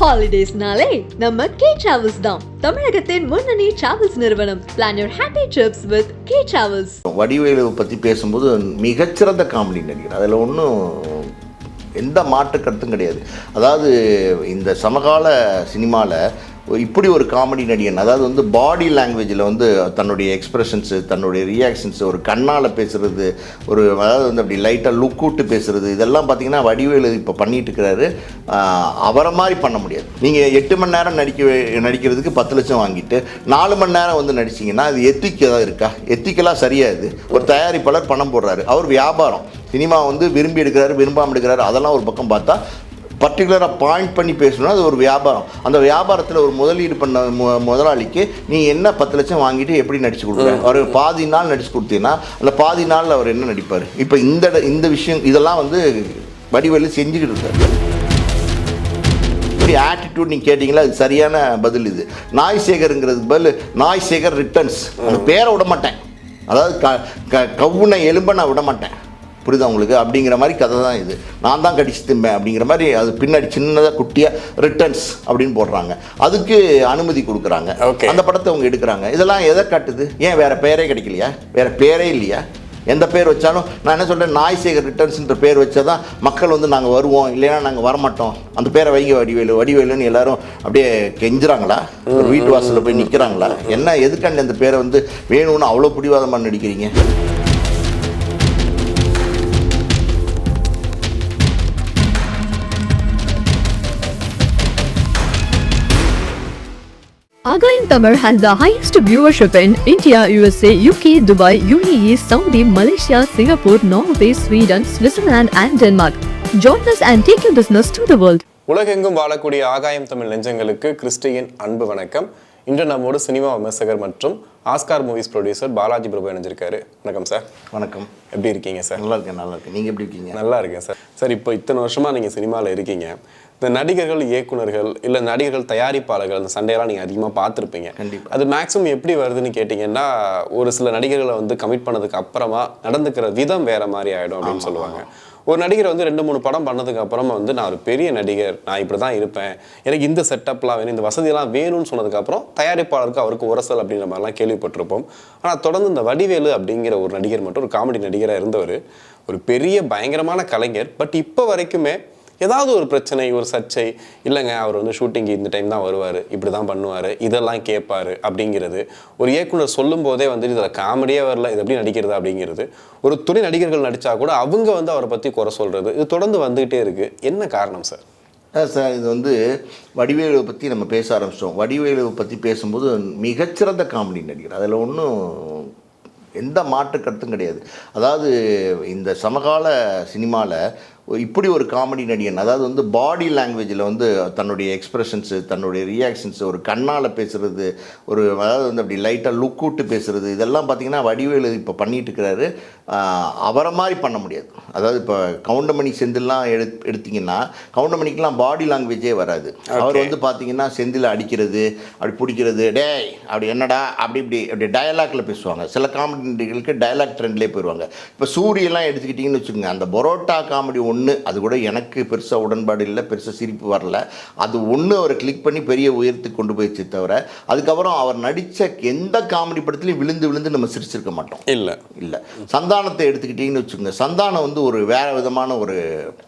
Holidays-நாலே நம்ம K Travels தான். தமிழகத்தின் முன்னணி டிராவல்ஸ் நிறுவனம். Plan your happy trips with K Travels. Vadivelu பற்றி பேசும்போது மிகச்சிறந்த காமெடி நடிகர், அதில் ஒன்றும் எந்த மாற்று கருத்தும் கிடையாது. அதாவது இந்த சமகால சினிமாவில் இப்படி ஒரு காமெடி நடிகன், அதாவது வந்து பாடி லாங்குவேஜில் வந்து தன்னுடைய எக்ஸ்ப்ரெஷன்ஸு, தன்னுடைய ரியாக்ஷன்ஸு, ஒரு கண்ணால் பேசுகிறது, ஒரு அதாவது வந்து அப்படி லைட்டாக லுக் விட்டு பேசுகிறது, இதெல்லாம் பார்த்திங்கன்னா வடிவேலு இப்போ பண்ணிகிட்டு இருக்கிறாரு. அவரை மாதிரி பண்ண முடியாது. நீங்கள் 8 மணி நேரம் நடிக்கிறதுக்கு 10 லட்சம் வாங்கிட்டு 4 மணி நேரம் வந்து நடிச்சிங்கன்னா அது எத்திக்கலாக இருக்கா? எத்திக்கலாக சரியாது. ஒரு தயாரிப்பாளர் பணம் போடுறாரு, அவர் வியாபாரம். சினிமா வந்து விரும்பி எடுக்கிறாரு, விரும்பாமல் எடுக்கிறாரு, அதெல்லாம் ஒரு பக்கம் பார்த்தா பர்டிகுலராக பாயிண்ட் பண்ணி பேசணும்னா அது ஒரு வியாபாரம். அந்த வியாபாரத்தில் ஒரு முதலீடு பண்ண முதலாளிக்கு நீ என்ன 10 லட்சம் வாங்கிட்டு எப்படி நடிச்சு கொடுக்குறேன்? அவர் பாதி நாள் நடிச்சு கொடுத்தீங்கன்னா அந்த பாதி நாளில் அவர் என்ன நடிப்பார்? இப்போ இந்த விஷயம் இதெல்லாம் வந்து வடிவேலு செஞ்சுக்கிட்டு இருக்காரு. இப்படி ஆட்டிடியூட் நீங்கள் கேட்டிங்களா, அது சரியான பதில். இது நாய் சேகருங்கிறதுக்கு பதில் நாய் சேகர் ரிட்டர்ன்ஸ். அந்த பேரை விட மாட்டேன், அதாவது கவுனை எலும்பை நான் விட மாட்டேன், புரியுதா உங்களுக்கு? அப்படிங்கிற மாதிரி கதை தான் இது. நான் தான் கடிச்சு திம்பேன் அப்படிங்கிற மாதிரி அது பின்னாடி சின்னதாக குட்டியாக ரிட்டர்ன்ஸ் அப்படின்னு போடுறாங்க. அதுக்கு அனுமதி கொடுக்குறாங்க, அந்த படத்தை அவங்க எடுக்கிறாங்க. இதெல்லாம் எதை காட்டுது? ஏன் வேறு பேரே கிடைக்கலையா? வேறு பேரே இல்லையா? எந்த பேர் வச்சாலும் நான் என்ன சொல்கிறேன், நாய் சேகர் ரிட்டர்ன்ஸ்ன்ற பேர் வச்சா தான் மக்கள் வந்து நாங்கள் வருவோம், இல்லைன்னா நாங்கள் வரமாட்டோம். அந்த பேரை வைங்க வடிவேலுன்னு எல்லாரும் அப்படியே கெஞ்சுறாங்களா? ஒரு வீட்டு வாசலில் போய் நிற்கிறாங்களா? என்ன எதுக்காண்டி அந்த பேரை வந்து வேணும்னு அவ்வளோ பிடிவாதமாக நடிக்கிறீங்க? Agayam Tamil has the highest viewership in India, USA, UK, Dubai, UAE, Saudi, Malaysia, Singapore, Norway, Sweden, Switzerland and Denmark. Join us and take your business to the world. உலகெங்கும் வாழக்கூடிய ஆகாயம் தமிழ் நெஞ்சங்களுக்கு கிறிஸ்டியின் அன்பு வணக்கம். இன்று நம்மோடு சினிமா விமர்சகர் மற்றும் ஆஸ்கார் மூவிஸ் ப்ரொடியூசர் பாலாஜி பிரபு இணைஞ்சிருக்காரு. வணக்கம் சார். வணக்கம். எப்படி இருக்கீங்க சார்? நல்லா இருக்கேன். நீங்கள் எப்படி இருக்கீங்க? நல்லா இருக்கேன் சார். சார், இப்போ இத்தனை வருஷமாக நீங்கள் சினிமாவில் இருக்கீங்க. இந்த நடிகர்கள், இயக்குனர்கள், இல்லை நடிகர்கள், தயாரிப்பாளர்கள், அந்த சண்டையெல்லாம் நீங்கள் அதிகமாக பார்த்துருப்பீங்க. கண்டிப்பாக. அது மேக்ஸிமம் எப்படி வருதுன்னு கேட்டிங்கன்னா, ஒரு சில நடிகர்களை வந்து கமிட் பண்ணதுக்கு அப்புறமா நடந்துக்கிற விதம் வேறு மாதிரி ஆகிடும் அப்படின்னு சொல்லுவாங்க. ஒரு நடிகர் வந்து 2-3 படம் பண்ணதுக்கு அப்புறமா வந்து நான் ஒரு பெரிய நடிகர், நான் இப்படி தான் இருப்பேன், எனக்கு இந்த செட்டப்லாம் வேணும், இந்த வசதியெல்லாம் வேணும்னு சொன்னதுக்கப்புறம் தயாரிப்பாளருக்கு அவருக்கு உரசல் அப்படின்ற மாதிரிலாம் கேள்விப்பட்டிருப்போம். ஆனால் தொடர்ந்து இந்த வடிவேலு அப்படிங்கிற ஒரு நடிகர் மட்டும் ஒரு காமெடி நடிகராக இருந்தவர், ஒரு பெரிய பயங்கரமான கலைஞர். பட் இப்போ வரைக்குமே ஏதாவது ஒரு பிரச்சனை, ஒரு சர்ச்சை, இல்லைங்க அவர் வந்து ஷூட்டிங்கு இந்த டைம் தான் வருவார், இப்படி தான் பண்ணுவார், இதெல்லாம் கேட்பார் அப்படிங்கிறது ஒரு இயக்குனர் சொல்லும் போதே வந்து இதில் காமெடியே வரல, இது எப்படி நடிக்கிறது அப்படிங்கிறது, ஒரு துணை நடிகர்கள் நடித்தா கூட அவங்க வந்து அவரை பற்றி குறை சொல்கிறது, இது தொடர்ந்து வந்துகிட்டே இருக்குது. என்ன காரணம் சார்? சார், இது வந்து வடிவேலுவை பற்றி நம்ம பேச ஆரம்பிச்சிட்டோம். வடிவேலுவை பற்றி பேசும்போது மிகச்சிறந்த காமெடி நடிகர், அதில் ஒன்றும் எந்த மாற்று கருத்தும் கிடையாது. அதாவது இந்த சமகால சினிமாவில் இப்படி ஒரு காமெடி நடிகன், அதாவது வந்து பாடி லாங்குவேஜில் வந்து தன்னுடைய எக்ஸ்ப்ரெஷன்ஸு, தன்னுடைய ரியாக்ஷன்ஸு, ஒரு கண்ணால் பேசுகிறது, ஒரு அதாவது வந்து அப்படி லைட்டாக லுக் விட்டு பேசுகிறது, இதெல்லாம் பார்த்திங்கன்னா வடிவேலு இப்போ பண்ணிகிட்டு இருக்கிறாரு. அவரை மாதிரி பண்ண முடியாது. அதாவது இப்போ கவுண்டமணி செந்தில்லாம் எடுத்திங்கன்னா கவுண்டமணிக்கெலாம் பாடி லாங்குவேஜே வராது. அவர் வந்து பார்த்திங்கன்னா செந்தில் அடிக்கிறது, அப்படி பிடிக்கிறது, டேய் அப்படி என்னடா அப்படி டயலாக்ல பேசுவாங்க. சில காமெடி நடிகர்களுக்கு டயலாக் ட்ரெண்ட்லேயே போயிடுவாங்க. இப்போ சூரியெல்லாம் எடுத்துக்கிட்டிங்கன்னு வச்சுக்கோங்க, அந்த பரோட்டா காமெடி ஒன்று, அது கூட எனக்கு பெருசாக உடன்பாடு இல்லை, பெருசாக சிரிப்பு வரல. அது ஒன்று அவரை கிளிக் பண்ணி பெரிய உயரத்துக்கு கொண்டு போயிடுச்சு தவிர அதுக்கப்புறம் அவர் நடித்த எந்த காமெடி படத்துலையும் விழுந்து நம்ம சிரிச்சிருக்க மாட்டோம். இல்லை சந்தானத்தை எடுத்துக்கிட்டிங்கன்னு வச்சுக்கோங்க, சந்தானம் வந்து ஒரு வேறு விதமான ஒரு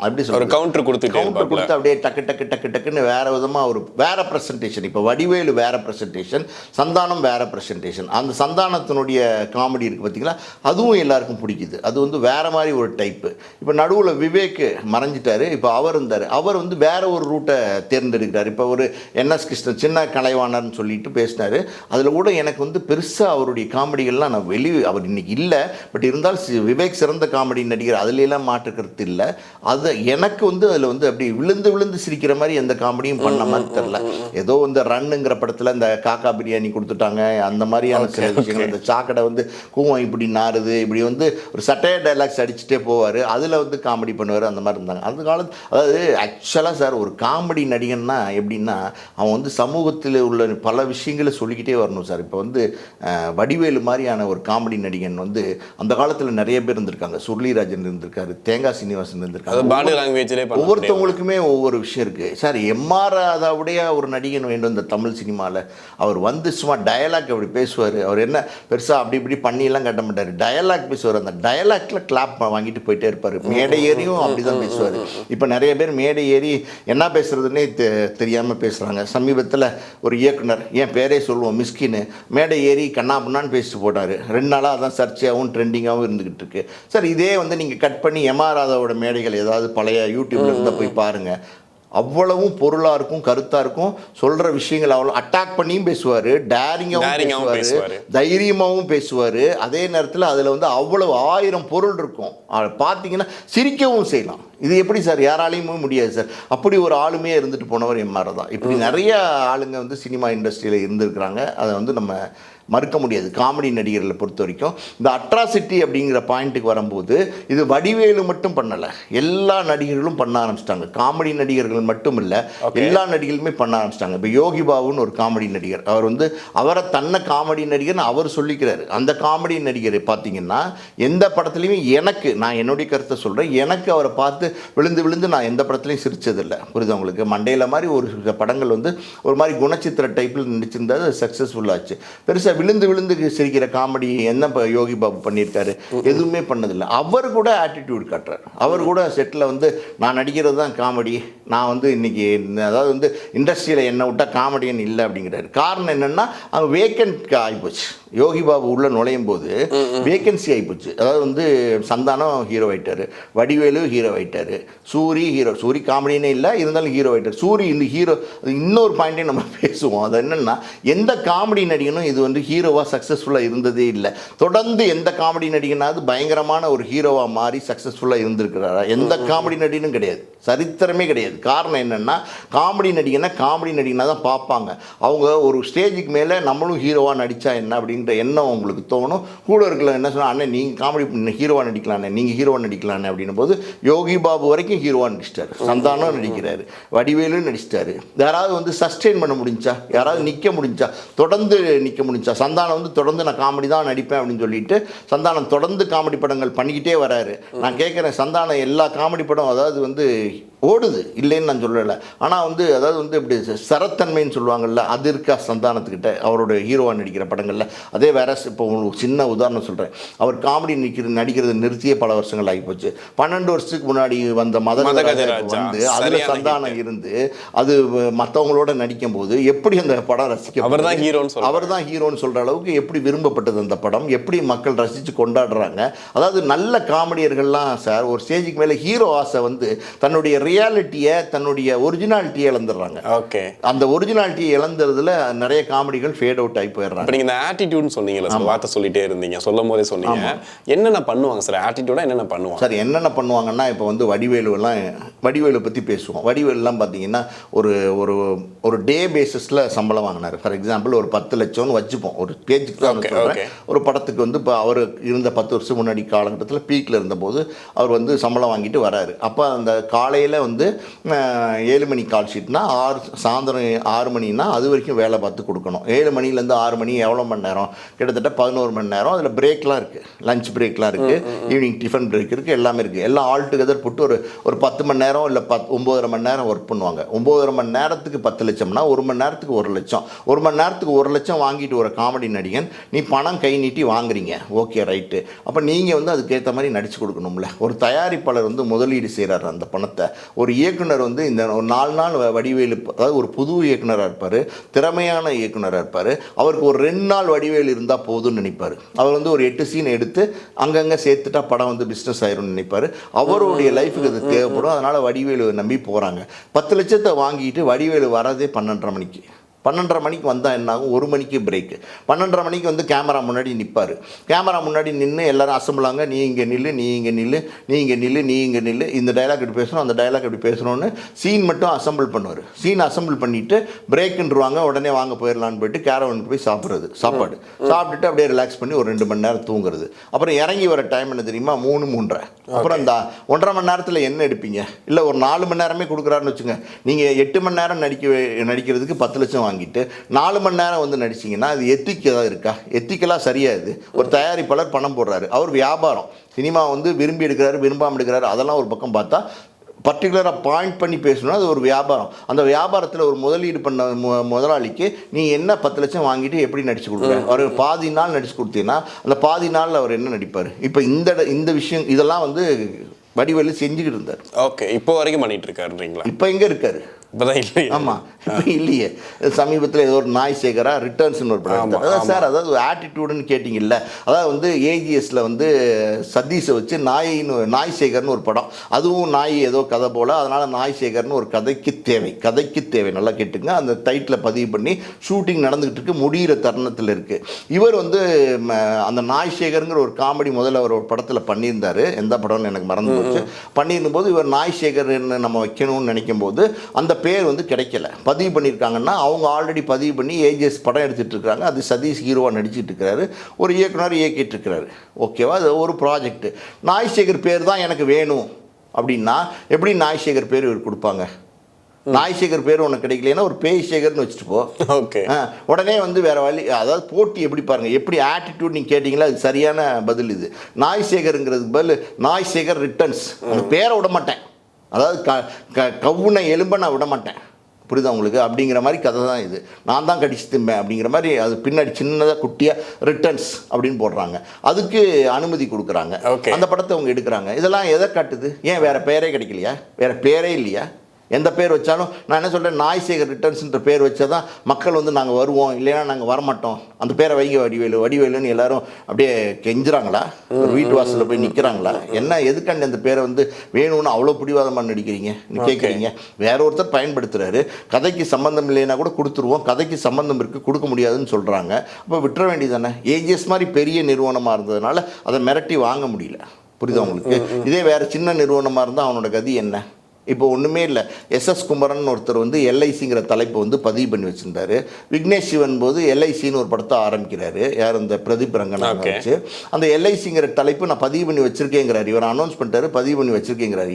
அப்படி சொல்ற கவுண்டர் கொடுத்து அப்படியே டக்குன்னு வேறு விதமாக ஒரு வேறு ப்ரெசன்டேஷன். இப்போ வடிவேலு வேறு ப்ரெசன்டேஷன், சந்தானம் வேறு ப்ரெசன்டேஷன். அந்த சந்தானத்தினுடைய காமெடி இருக்குது பார்த்திங்களா, அதுவும் எல்லாருக்கும் பிடிக்குது. அது வந்து வேறு மாதிரி ஒரு டைப்பு. இப்போ நடுவில் விவேக் மறைஞ்சிட்டாரு, இப்போ அவர் இருந்தார், அவர் வந்து வேற ஒரு ரூட்டை தேர்ந்தெடுக்கிறார். இப்போ ஒரு NS கிருஷ்ணன் சின்ன கலைவாணர்னு சொல்லிட்டு பேசினார். அதில் கூட எனக்கு வந்து பெருசாக அவருடைய காமெடிகள்லாம் நான் அவர் இன்னைக்கு இல்லை, பட் இருந்தாலும் விவேக் சிறந்த காமெடி நடிகர், அதுலாம் மாற்றுக்கிறது இல்லை. அது எனக்கு வந்து அதில் வந்து அப்படி விழுந்து சிரிக்கிற மாதிரி எந்த காமெடியும் பண்ண மாதிரி தெரில. ஏதோ இந்த ரன்னுங்கிற படத்தில் இந்த காக்கா பிரியாணி கொடுத்துட்டாங்க, அந்த மாதிரியான சில விஷயங்கள், இந்த சாக்கடை வந்து கூவம் இப்படி நாறுது, இப்படி வந்து ஒரு சட்டைய டைலாக்ஸ் அடிச்சுட்டே போவார், அதில் வந்து காமெடி பண்ணுவார். பேசுவார், அந்த மாதிரி இருந்தாங்க அந்த காலத்து. அதாவது ஆக்சுவலாக சார் ஒரு காமெடி நடிகன்னா எப்படின்னா அவன் வந்து சமூகத்தில் உள்ள பல விஷயங்களை சொல்லிக்கிட்டே வரணும் சார். இப்போ வந்து வடிவேலு மாதிரியான ஒரு காமெடி நடிகன் வந்து அந்த காலத்தில் நிறைய பேர் இருந்திருக்காங்க. சுருளிராஜன் இருந்திருக்காரு, தேங்காய் சீனிவாசன் இருந்திருக்காரு. ஒவ்வொருத்தவங்களுக்குமே ஒவ்வொரு விஷயம் இருக்குது சார். எம்ஆர் ராதாவுடைய ஒரு நடிகன் வேண்டும் இந்த தமிழ் சினிமாவில். அவர் வந்து சும்மா டயலாக் அப்படி பேசுவார். அவர் என்ன பெருசாக அப்படி இப்படி பண்ணியெல்லாம் கட்ட மாட்டார், டயலாக் பேசுவார். அந்த டயலாக்ல கிளாப் வாங்கிட்டு போயிட்டே இருப்பார். மேடை ஏறியும் அப்படி தான் பேசுவார். இப்போ நிறைய பேர் மேடை ஏறி என்ன பேசுறதுன்னே தெரியாமல் பேசுகிறாங்க. சமீபத்தில் ஒரு இயக்குனர், என் பேரே சொல்லுவோம், மிஸ்கின்னு, மேடை ஏறி கண்ணா பண்ணான்னு பேசிட்டு போட்டார். 2 நாளாக அதான் சர்ச்சையாகவும் ட்ரெண்டிங்காகவும் இருந்துகிட்டு இருக்கு சார். இதே வந்து நீங்கள் கட் பண்ணி எம்ஆர் ராதாவோட மேடைகள் ஏதாவது பழைய யூடியூப்ல இருந்தால் போய் பாருங்கள். அவ்வளவும் பொருளாக இருக்கும், கருத்தாக இருக்கும். சொல்கிற விஷயங்கள் அவ்வளோ அட்டாக் பண்ணியும் பேசுவார், டேரிங்காகவும் பேசுவார், தைரியமாகவும் பேசுவார். அதே நேரத்தில் அதில் வந்து அவ்வளவு 1000 பொருள் இருக்கும். பார்த்தீங்கன்னா சிரிக்கவும் செய்யலாம். இது எப்படி சார் யாராலையுமே முடியாது சார். அப்படி ஒரு ஆளுமே இருந்துட்டு போனவர் எம்ஆர் தான். இப்படி நிறைய ஆளுங்க வந்து சினிமா இண்டஸ்ட்ரியில் இருந்திருக்கிறாங்க. அதை வந்து நம்ம மறுக்க முடியாது. காமெடி நடிகர்களை பொறுத்த வரைக்கும் இந்த அட்ராசிட்டி அப்படிங்கிற பாயிண்ட்டுக்கு வரும்போது இது வடிவேலு மட்டும் பண்ணலை, எல்லா நடிகர்களும் பண்ண ஆரம்பிச்சிட்டாங்க. காமெடி நடிகர்கள் மட்டும் இல்லை, எல்லா நடிகர்களுமே பண்ண ஆரம்பிச்சிட்டாங்க. இப்போ யோகி பாபுன்னு ஒரு காமெடி நடிகர், அவர் வந்து அவரை தன்னை காமெடி நடிகர்னு அவர் சொல்லிக்கிறாரு. அந்த காமெடி நடிகர் பார்த்தீங்கன்னா எந்த படத்துலையுமே நான் என்னுடைய கருத்தை சொல்கிறேன், எனக்கு அவரை பார்த்து விழுந்து விழுந்து நான் எந்த படத்துலையும் சிரிச்சதில்லை. புரியுது உங்களுக்கு? மண்டையில் மாதிரி ஒரு சில படங்கள் வந்து ஒரு மாதிரி குணச்சித்திர டைப்பில் நடிச்சிருந்தது, அது சக்ஸஸ்ஃபுல்லாச்சு. பெருசாக விழுந்து விழுந்து சிரிக்கிற காமெடி என்ன யோகி பாபு பண்ணியிருக்காரு? எதுவுமே பண்ணதில்லை. அவர் கூட ஆட்டிடியூட் காட்டுறார். அவர் கூட செட்டில் வந்து நான் நடிக்கிறது தான் காமெடி, நான் வந்து இன்னைக்கு அதாவது வந்து இண்டஸ்ட்ரியில் என்ன விட்டால் காமெடியன் இல்லை அப்படிங்கிறாரு. காரணம் என்னென்னா அங்கே வேக்கன்ட் ஆகிப்போச்சு. யோகி பாபு உள்ளே நுழையும் போது வேக்கன்சி ஆகிப்போச்சு. அதாவது வந்து சந்தானம் ஹீரோ ஆகிட்டார், வடிவேலு ஹீரோ ஆகிட்டார், சூரி காமெடினே இல்லை, இருந்தாலும் ஹீரோ ஆகிட்டார். சூரி இந்த ஹீரோ. இன்னொரு பாயிண்ட்டையும் நம்ம பேசுவோம். அது என்னென்னா எந்த காமெடி நடிகனும் இது வந்து ஹீரோவாக சக்ஸஸ்ஃபுல்லாக இருந்ததே இல்லை. தொடர்ந்து எந்த காமெடி நடிகனாவது பயங்கரமான ஒரு ஹீரோவாக மாறி சக்ஸஸ்ஃபுல்லாக இருந்திருக்கிறாரா? எந்த காமெடி நடிகனும் கிடையாது, சரித்திரமே கிடையாது. காரணம் என்னென்னா காமெடி நடிகனாக தான் பார்ப்பாங்க. அவங்க ஒரு ஸ்டேஜுக்கு மேலே நம்மளும் ஹீரோவாக நடித்தா என்ன அப்படிங்கிற எண்ணம் அவங்களுக்கு தோணும். கூட இருக்கல என்ன சொன்னால், அண்ணே நீங்கள் காமெடி ஹீரோவாக நடிக்கலானே, நீங்கள் ஹீரோவாக நடிக்கலானே அப்படின்னும் போது யோகி பாபு வரைக்கும் ஹீரோவாக நடிச்சிட்டாரு, சந்தானம் நடிக்கிறாரு, வடிவேலு நடிச்சிட்டாரு. யாராவது வந்து சஸ்டெயின் பண்ண முடிஞ்சா, யாராவது நிற்க முடிஞ்சா, தொடர்ந்து நிற்க முடிஞ்சா? சந்தானம் வந்து தொடர்ந்து நான் காமெடி தான் நடிப்பேன் அப்படின்னு சொல்லிட்டு சந்தானம் தொடர்ந்து காமெடி படங்கள் பண்ணிக்கிட்டே வராரு. நான் கேட்குறேன், சந்தானம் எல்லா காமெடி படம் அதாவது வந்து ஓடுது, இல்லைன்னு நான் சொல்லலை. ஆனால் வந்து அதாவது வந்து இப்படி சரத்தன்மைன்னு சொல்லுவாங்கள்ல, அது இருக்கா சந்தானத்துக்கிட்ட அவரோட ஹீரோவாக நடிக்கிற படங்களில்? அதே வேற. இப்போ உங்களுக்கு சின்ன உதாரணம் சொல்கிறேன். அவர் காமெடி நடிக்கிறது நிறுத்தியே பல வருஷங்கள் ஆகிப்போச்சு. 12 வருஷத்துக்கு முன்னாடி வந்த மதகஜராஜா வந்து அதில் சந்தானம் இருந்து அது மற்றவங்களோட நடிக்கும் போது எப்படி அந்த படம் ரசிக்க, அவர் தான் ஹீரோன்னு சொல்கிற அளவுக்கு எப்படி விரும்பப்பட்டது அந்த படம், எப்படி மக்கள் ரசித்து கொண்டாடுறாங்க. அதாவது நல்ல காமெடியர்கள்லாம் சார் ஒரு ஸ்டேஜுக்கு மேலே ஹீரோ ஆசை வந்து தன்னுடைய ரியாலிட்டியை, தன்னுடைய ஒரிஜினாலிட்டியை இழந்துடுறாங்க. ஓகே, அந்த ஒரிஜினாலிட்டியை இழந்துறதுல நிறைய காமெடிகள் ஃபேட் அவுட் ஆகி போயிடுறாங்க. இப்போ நீங்கள் இந்த ஆட்டிடியூட்னு சொன்னீங்கல்ல, வார்த்தை சொல்லிட்டே இருந்தீங்க, சொல்லும் போதே சொன்னீங்க. என்னென்ன பண்ணுவாங்க சார் ஆட்டிடியூடாக? என்னென்ன பண்ணுவாங்க சார்? என்னென்ன பண்ணுவாங்கன்னா, இப்போ வந்து வடிவேலு பற்றி பேசுவோம். வடிவேலுலாம் பார்த்தீங்கன்னா ஒரு டே பேசிஸில் சம்பளம் வாங்கினார். ஃபார் எக்ஸாம்பிள் ஒரு 10 லட்சம்னு வச்சுப்போம், ஒரு பேஜுக்கு தான் சொல்கிறேன். ஒரு படத்துக்கு வந்து இப்போ அவர் இருந்த 10 வருஷம் முன்னாடி காலகட்டத்தில் பீக்கில் இருந்தபோது அவர் வந்து சம்பளம் வாங்கிட்டு வராரு. அப்போ அந்த காலையில் வந்து 7 மணி கால் ஷீட்னா சாயந்தரம் 6 மணின்னா அது வரைக்கும் வேலை பார்த்து கொடுக்கணும். 7 மணிலேருந்து 6 மணி எவ்வளோ மணி நேரம்? கிட்டத்தட்ட 11 மணி நேரம். அதில் பிரேக்லாம் இருக்குது, லஞ்ச் பிரேக்லாம் இருக்குது, ஈவினிங் டிஃபன் பிரேக் இருக்குது, எல்லாமே இருக்குது. எல்லாம் ஆல் டுகெதர் போட்டு ஒரு 10 மணி நேரம் இல்லை 9.5 மணி நேரம் ஒர்க் பண்ணுவாங்க. 9.5 மணி நேரத்துக்கு 10 லட்சம்னா 1 மணி நேரத்துக்கு 1 லட்சம். 1 மணி நேரத்துக்கு 1 லட்சம் வாங்கிட்டு ஒரு காமெடி நடிகன், நீ பணம் கை நீட்டி வாங்குறீங்க, ஓகே ரைட்டு. அப்போ நீங்கள் வந்து அதுக்கேற்ற மாதிரி நடிச்சு கொடுக்கணும்ல. ஒரு தயாரிப்பாளர் வந்து முதலீடு செய்கிறார் அந்த பணத்தை. ஒரு இயக்குனர் வந்து இந்த ஒரு 4 நாள் வடிவேலு, அதாவது ஒரு புது இயக்குனராக இருப்பார், திறமையான இயக்குனராக இருப்பார். அவருக்கு ஒரு 2 நாள் வடிவேலு இருந்தால் போதும்னு நினைப்பார். அவர் வந்து ஒரு 8 சீன் எடுத்து அங்கங்கே சேர்த்துட்டா படம் வந்து பிஸ்னஸ் ஆயிரும்னு நினைப்பார். அவருடைய லைஃபுக்கு அது தேவைப்படும். அதனால் வடிவேலு நம்பி போகிறாங்க. 10 லட்சத்தை வாங்கிட்டு வடிவேலு வரதே 12:30 மணிக்கு. 12:30 மணிக்கு வந்தால் என்ன ஆகும், 1 மணிக்கு பிரேக்கு. 12:30 மணிக்கு வந்து கேமரா முன்னாடி நிற்பார். கேமரா முன்னாடி நின்று எல்லாரும் அசம்பிளாங்க, நீ இங்கே நில்லு, நீ இங்கே நில்லு, நீ இங்கே நில்லு, நீ இங்கே நில்லு, இந்த டைலாக் இப்படி பேசணும், அந்த டைலாக் இப்படி பேசணும்னு சீன் மட்டும் அசம்பிள் பண்ணுவார். சீன் அசம்பிள் பண்ணிவிட்டு பிரேக்குன்றுவாங்க, உடனே வாங்க போயிடலான்னு போயிட்டு கேரவனுக்கு போய் சாப்பாடு சாப்பிட்டுட்டு அப்படியே ரிலாக்ஸ் பண்ணி ஒரு 2 மணி நேரம் தூங்குறது. அப்புறம் இறங்கி வர டைம் என்ன தெரியுமா, 3:30. அப்புறம் இந்த 1.5 மணி நேரத்தில் என்ன எடுப்பீங்க? இல்லை ஒரு 4 மணி நேரமே கொடுக்குறாருன்னு வச்சுங்க, நீங்கள் 8 மணி நேரம் நடிக்கிறதுக்கு 10 லட்சம் வாங்கிட்டு 4 மணி நேரம் வந்து நடிச்சிங்கன்னா அது எத்திக்கலாக இருக்கா? எத்திக்கலாக சரியாது. ஒரு தயாரிப்பாளர் பணம் போடுறாரு, அவர் வியாபாரம், சினிமா வந்து விரும்பி எடுக்கிறாரு விரும்பாமல் எடுக்கிறாரு, அதெல்லாம் ஒரு பக்கம் பார்த்தா பர்டிகுலராக பாயிண்ட் பண்ணி பேசணும், அது ஒரு வியாபாரம். அந்த வியாபாரத்தில் ஒரு முதலீடு பண்ண முதலாளிக்கு நீ என்ன 10 லட்சம் வாங்கிட்டு எப்படி நடிச்சு கொடுக்குறேன்? அவர் பாதி நாள் நடிச்சு கொடுத்தீங்கன்னா அந்த பாதி நாளில் அவர் என்ன நடிப்பார்? இப்போ இந்த விஷயம் இதெல்லாம் வந்து வடிவேலு செஞ்சுக்கிட்டு இருந்தார். ஓகே, இப்போ வரைக்கும் பண்ணிட்டு இருக்காருன்றீங்களா? இப்போ எங்கே இருக்காரு? இப்போதான் இல்லை. ஆமாம், இப்போ இல்லையே. சமீபத்தில் ஏதோ ஒரு நாய் சேகரா ரிட்டர்ன்ஸ்னு ஒரு படம். அதாவது சார், அதாவது ஆட்டிடியூடுன்னு கேட்டிங்கல்ல, அதாவது வந்து ஏஜிஎஸ்ல வந்து சதீஷை வச்சு நாய் சேகர்னு ஒரு படம், அதுவும் நாய் ஏதோ கதை போல், அதனால் நாய் சேகர்னு ஒரு கதைக்கு தேவை நல்லா கேட்டுங்க. அந்த டைட்டில் பதிவு பண்ணி ஷூட்டிங் நடந்துக்கிட்டு இருக்கு, முடிகிற தருணத்தில் இருக்குது. இவர் வந்து அந்த நாய் சேகருங்கிற ஒரு காமெடி முதல்ல அவர் ஒரு படத்தில் பண்ணியிருந்தார். எந்த படம்னு எனக்கு மறந்து போச்சு. பண்ணியிருந்தபோது இவர் நாய் சேகர்னு நம்ம வைக்கணும்னு நினைக்கும் போது அந்த பேர் வந்து கிடைக்கல. பதிவு பண்ணியிருக்காங்கன்னா அவங்க ஆல்ரெடி பதிவு பண்ணி ஏஜிஎஸ் படம் எடுத்துகிட்டு இருக்கிறாங்க. அது சதீஷ் ஹீரோவாக நடிச்சிட்டு இருக்கிறாரு, ஒரு இயக்குனர் இயக்கிட்டு இருக்கிறாரு. ஓகேவா? அது ஒரு ப்ராஜெக்ட். நாய்சேகர் பேர் தான் எனக்கு வேணும் அப்படின்னா எப்படி நாய்சேகர் பேர் இவர் கொடுப்பாங்க? நாய்சேகர் பேர் உனக்கு கிடைக்கலன்னா ஒரு பேய் சேகர்னு வச்சுட்டு போ. ஓகே, உடனே வந்து வேற வழி. அதாவது போட்டி எப்படி பாருங்க, எப்படி ஆட்டிடியூட் நீங்கள் கேட்டிங்களா, அது சரியான பதில். இது நாய்சேகருங்கிறதுக்கு பதில் நாய்சேகர் ரிட்டர்ன்ஸ். அந்த பேரை விட மாட்டேன், அதாவது கவுனை எலும்ப நான் விட மாட்டேன். புரியுதா உங்களுக்கு? அப்படிங்கிற மாதிரி கதை தான் இது. நான் தான் கடிச்சு திம்பேன் அப்படிங்கிற மாதிரி அது பின்னாடி சின்னதாக குட்டியாக ரிட்டர்ன்ஸ் அப்படின்னு போடுறாங்க. அதுக்கு அனுமதி கொடுக்குறாங்க. அந்த படத்தை அவங்க எடுக்கிறாங்க. இதெல்லாம் எதை காட்டுது? ஏன் வேறு பேரே கிடைக்கலையா? வேறு பேரே இல்லையா? எந்த பேர் வச்சாலும் நான் என்ன சொல்கிறேன், நாய்சேகர் ரிட்டர்ன்ஸ்ன்ற பேர் வச்சா தான் மக்கள் வந்து நாங்கள் வருவோம், இல்லைன்னா நாங்கள் வரமாட்டோம், அந்த பேரை வைங்க வடிவேலுன்னு எல்லாரும் அப்படியே கெஞ்சுறாங்களா? ஒரு வீட்டு வாசலில் போய் நிற்கிறாங்களா? என்ன எதுக்காண்டி அந்த பேரை வந்து வேணும்னு அவ்வளோ பிடிவாதமாக நடிக்கிறீங்க கேட்குறீங்க? வேற ஒருத்தர் பயன்படுத்துகிறாரு, கதைக்கு சம்மந்தம் இல்லைன்னா கூட கொடுத்துருவோம், கதைக்கு சம்மந்தம் இருக்குது கொடுக்க முடியாதுன்னு சொல்கிறாங்க. அப்போ விட்டுற வேண்டியதானே? ஏஜிஎஸ் மாதிரி பெரிய நிறுவனமாக இருந்ததுனால அதை மிரட்டி வாங்க முடியல. புரியுதா உங்களுக்கு? இதே வேறு சின்ன நிறுவனமாக இருந்தால் அவனோட கதி என்ன? இப்போ ஒன்றுமே இல்லை. எஸ்எஸ் குமரன் ஒருத்தர் வந்து எல்ஐசிங்கிற தலைப்பை வந்து பதிவு பண்ணி வச்சுருந்தாரு. விக்னேஷ் சிவன் போது எல்ஐசின்னு ஒரு படத்தை ஆரம்பிக்கிறாரு, யார் இந்த பிரதீப் ரங்கன் வச்சு. அந்த எல்ஐசிங்கிற தலைப்பு நான் பதிவு பண்ணி வச்சுருக்கேங்கிறார். இவர் அனௌன்ஸ் பண்ணிட்டாரு, பதிவு பண்ணி வச்சுருக்கேங்கிறார்.